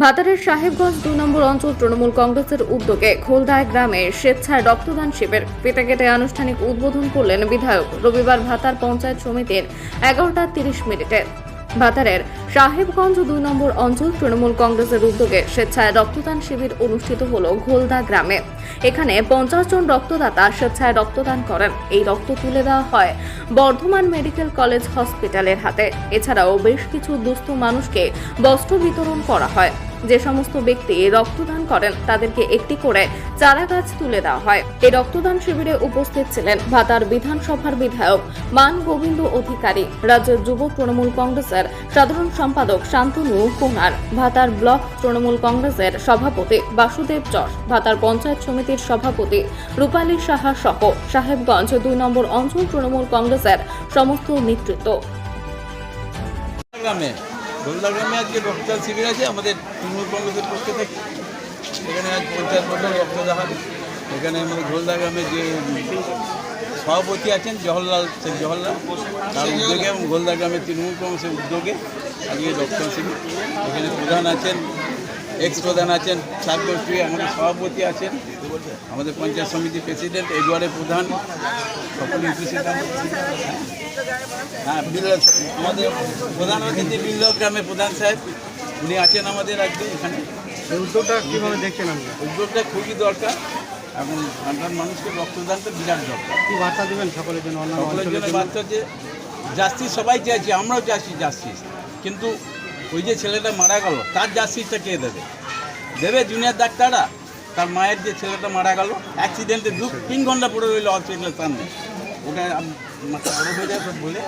ভাতারের সাহেবগঞ্জ ২ নম্বর অঞ্চল তৃণমূল কংগ্রেসের উদ্যোগে খোলদায় গ্রামে স্বেচ্ছায় রক্তদান শিবির ফিতে কেটে আনুষ্ঠানিক উদ্বোধন করলেন বিধায়ক রবিবার ভাতার পঞ্চায়েত সমিতির 11:30 ভাতারের সাহেবগঞ্জ ২ নম্বর অঞ্চল তৃণমূল কংগ্রেসের উদ্যোগে স্বেচ্ছায় রক্তদান শিবির অনুষ্ঠিত হল ঘোলদা গ্রামে। এখানে 50 জন রক্তদাতা স্বেচ্ছায় রক্তদান করেন। এই রক্ত তুলে দেওয়া হয় বর্ধমান মেডিকেল কলেজ হসপিটালের হাতে। এছাড়াও বেশ কিছু দুস্থ মানুষকে বস্ত্র বিতরণ করা হয়। যে সমস্ত ব্যক্তি রক্তদান করেন তাদেরকে একটি করে চারা গাছ তুলে দেওয়া হয়। এই রক্তদান শিবিরে উপস্থিত ছিলেন ভাতার বিধানসভার বিধায়ক মান গোবিন্দ অধিকারী, রাজ্যের যুব তৃণমূল কংগ্রেসের সাধারণ সম্পাদক শান্তনু কুমার, ভাতার ব্লক তৃণমূল কংগ্রেসের সভাপতি বাসুদেব চর, ভাতার পঞ্চায়েত সমিতির সভাপতি রূপালী সাহা সহ সাহেবগঞ্জ ২ নম্বর অঞ্চল তৃণমূল কংগ্রেসের সমস্ত নেতৃত্ব। গোলদা গ্রামে আজকে রক্তদান শিবির আছে আমাদের তৃণমূল কংগ্রেসের পক্ষ থেকে। এখানে আজ পঞ্চায়েত প্রধান রক্তদান হবে। এখানে আমাদের গোলদা গ্রামের যে সভাপতি আছেন জওহরলাল শেখ জওহরলাল, তার উদ্যোগে এবং গোলদা গ্রামের তৃণমূল কংগ্রেসের উদ্যোগে আজকে রক্তদান শিবির। এখানে প্রধান আছেন, এক্স প্রধান আছেন, সাতগোষ্ঠী আমাদের সভাপতি আছেন, আমাদের পঞ্চায়েত সমিতির প্রেসিডেন্ট, এডওয়ার্ডের প্রধান, সকলে উপস্থিত আছেন। হ্যাঁ, আমাদের প্রধান অতিথি বিল্লভ গ্রামের প্রধান সাহেব উনি আছেন আমাদের আজকে এখানে। এই উদ্যোগটা কীভাবে দেখছেন আমরা? উদ্যোগটা খুবই দরকার। এখন সাধারণ মানুষকে রক্তদানটা বিরাট দরকার। কী বার্তা দেবেন সকলের জন্য? সকলের জন্য বার্তা যে জাস্টিস সবাই চাইছি, আমরাও চাইছি জাস্টিস, কিন্তু ওই যে ছেলেটা মারা গেল তার জাস্টিসটা কে দেবে? দেবে জুনিয়র ডাক্তাররা? তার মায়ের যে ছেলেটা মারা গেল অ্যাক্সিডেন্টে 3 ঘন্টা পড়ে রইল হসপিটালের সামনে, ওটা মাথা বড় হয়ে যায় বলে